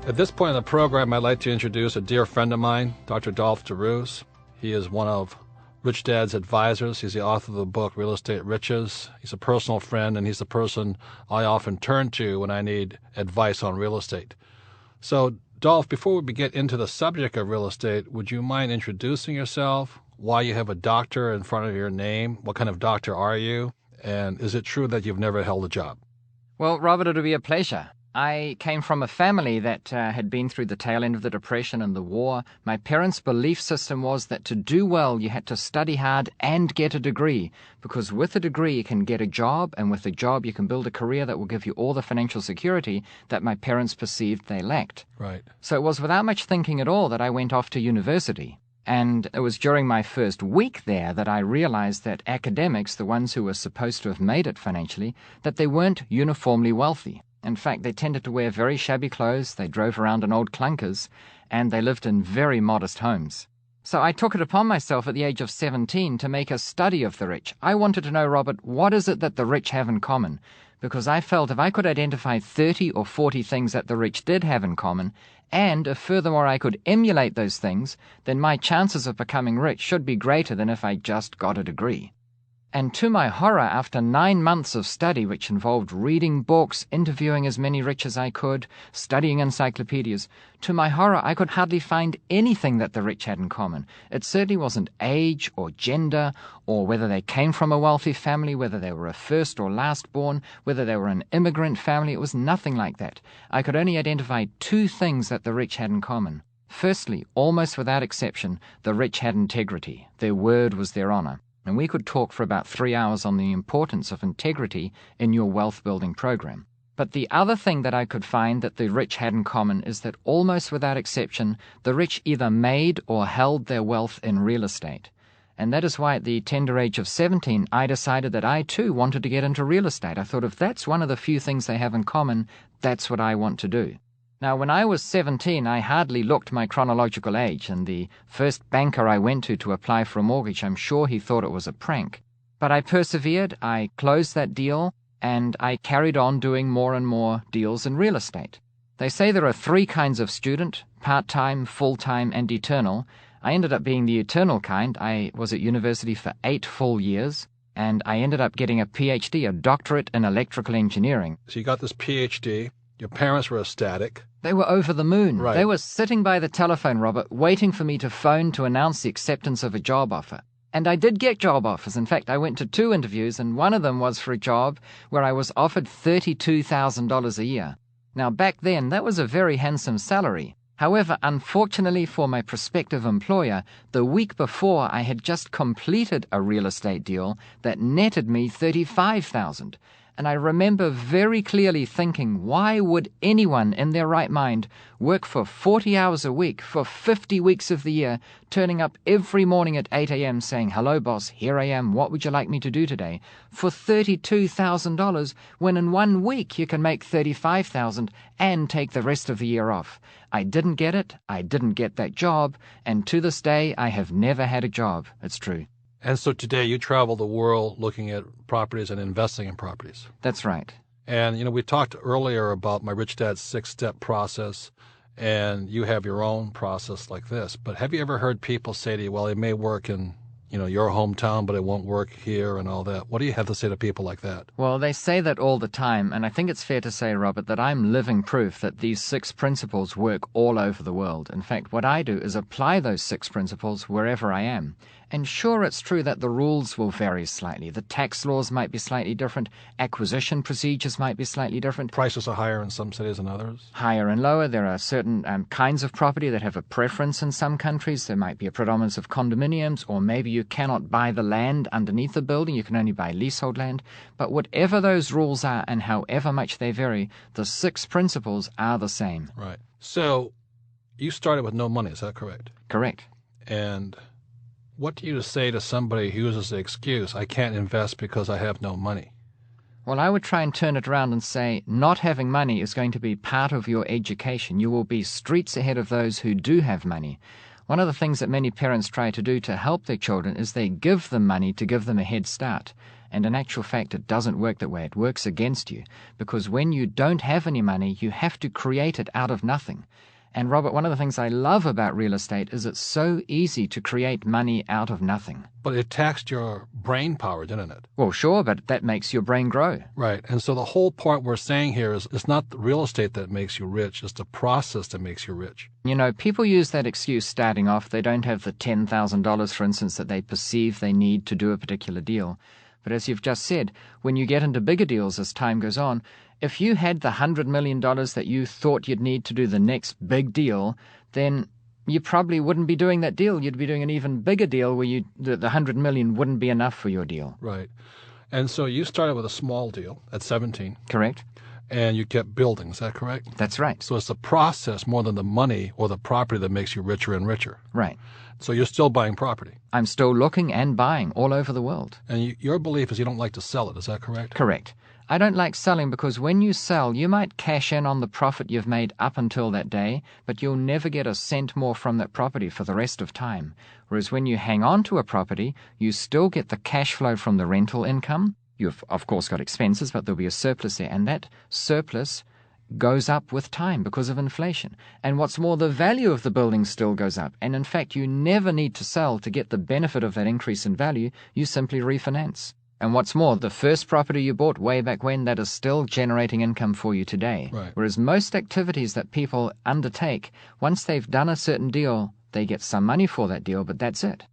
At this point in the program, I'd like to introduce a dear friend of mine, Dr. Dolph DeRuse. He is one of Rich Dad's advisors. He's the author of the book Real Estate Riches. He's a personal friend, and he's the person I often turn to when I need advice on real estate. So, Dolph, before we get into the subject of real estate, would you mind introducing yourself, why you have a doctor in front of your name, what kind of doctor are you, and is it true that you've never held a job? Well, Robert, it'll be a pleasure. I came from a family that had been through the tail end of the Depression and the war. My parents' belief system was that to do well, you had to study hard and get a degree, because with a degree you can get a job, and with a job you can build a career that will give you all the financial security that my parents perceived they lacked. Right. So it was without much thinking at all that I went off to university. And it was during my first week there that I realized that academics, the ones who were supposed to have made it financially, that they weren't uniformly wealthy. In fact, they tended to wear very shabby clothes, they drove around in old clunkers, and they lived in very modest homes. So I took it upon myself at the age of 17 to make a study of the rich. I wanted to know, Robert, what is it that the rich have in common? Because I felt if I could identify 30 or 40 things that the rich did have in common, and if furthermore I could emulate those things, then my chances of becoming rich should be greater than if I just got a degree. And to my horror, after 9 months of study, which involved reading books, interviewing as many rich as I could, studying encyclopedias, to my horror I could hardly find anything that the rich had in common. It certainly wasn't age or gender, or whether they came from a wealthy family, whether they were a first or last born, whether they were an immigrant family. It was nothing like that. I could only identify 2 things that the rich had in common. Firstly, almost without exception, the rich had integrity. Their word was their honor. And we could talk for about 3 hours on the importance of integrity in your wealth-building program. But the other thing that I could find that the rich had in common is that almost without exception, the rich either made or held their wealth in real estate. And that is why at the tender age of 17, I decided that I too wanted to get into real estate. I thought if that's one of the few things they have in common, that's what I want to do. Now, when I was 17, I hardly looked my chronological age, and the first banker I went to apply for a mortgage, I'm sure he thought it was a prank. But I persevered, I closed that deal, and I carried on doing more and more deals in real estate. They say there are 3 kinds of student: part-time, full-time, and eternal. I ended up being the eternal kind. I was at university for 8 full years, and I ended up getting a PhD, a doctorate in electrical engineering. So you got this PhD. Your parents were ecstatic. They were over the moon. Right. They were sitting by the telephone, Robert, waiting for me to phone to announce the acceptance of a job offer. And I did get job offers. In fact, I went to 2 interviews, and one of them was for a job where I was offered $32,000 a year. Now, back then, that was a very handsome salary. However, unfortunately for my prospective employer, the week before I had just completed a real estate deal that netted me $35,000. And I remember very clearly thinking, why would anyone in their right mind work for 40 hours a week for 50 weeks of the year, turning up every morning at 8 a.m. saying, "Hello, boss, here I am, what would you like me to do today?" for $32,000, when in 1 week you can make $35,000 and take the rest of the year off. I didn't get it, I didn't get that job, and to this day I have never had a job. It's true. And so today you travel the world looking at properties and investing in properties. That's right. And, we talked earlier about my Rich Dad's 6-step process, and you have your own process like this. But have you ever heard people say to you, well, it may work in, your hometown, but it won't work here and all that? What do you have to say to people like that? Well, they say that all the time, and I think it's fair to say, Robert, that I'm living proof that these 6 principles work all over the world. In fact, what I do is apply those 6 principles wherever I am. And sure, it's true that the rules will vary slightly. The tax laws might be slightly different. Acquisition procedures might be slightly different. Prices are higher in some cities than others. Higher and lower. There are certain kinds of property that have a preference in some countries. There might be a predominance of condominiums, or maybe you cannot buy the land underneath the building. You can only buy leasehold land. But whatever those rules are and however much they vary, the 6 principles are the same. Right. So you started with no money, is that correct? Correct. And what do you say to somebody who uses the excuse, I can't invest because I have no money? Well, I would try and turn it around and say, not having money is going to be part of your education. You will be streets ahead of those who do have money. One of the things that many parents try to do to help their children is they give them money to give them a head start. And in actual fact, it doesn't work that way. It works against you, because when you don't have any money, you have to create it out of nothing. And Robert, one of the things I love about real estate is it's so easy to create money out of nothing. But it taxed your brain power, didn't it? Well, sure, but that makes your brain grow. Right. And so the whole point we're saying here is it's not the real estate that makes you rich, it's the process that makes you rich. You know, people use that excuse starting off. They don't have the $10,000, for instance, that they perceive they need to do a particular deal. But as you've just said, when you get into bigger deals as time goes on, if you had the $100 million that you thought you'd need to do the next big deal, then you probably wouldn't be doing that deal. You'd be doing an even bigger deal where the $100 million wouldn't be enough for your deal. Right. And so you started with a small deal at 17. Correct? And you kept building. Is that correct? That's right. So it's the process more than the money or the property that makes you richer and richer. Right. So you're still buying property. I'm still looking and buying all over the world. And your belief is you don't like to sell it. Is that correct? Correct. I don't like selling because when you sell, you might cash in on the profit you've made up until that day, but you'll never get a cent more from that property for the rest of time. Whereas when you hang on to a property, you still get the cash flow from the rental income. You've, of course, got expenses, but there'll be a surplus there, and that surplus goes up with time because of inflation. And what's more, the value of the building still goes up. And in fact, you never need to sell to get the benefit of that increase in value. You simply refinance. And what's more, the first property you bought way back when, that is still generating income for you today. Right. Whereas most activities that people undertake, once they've done a certain deal, they get some money for that deal, but that's it.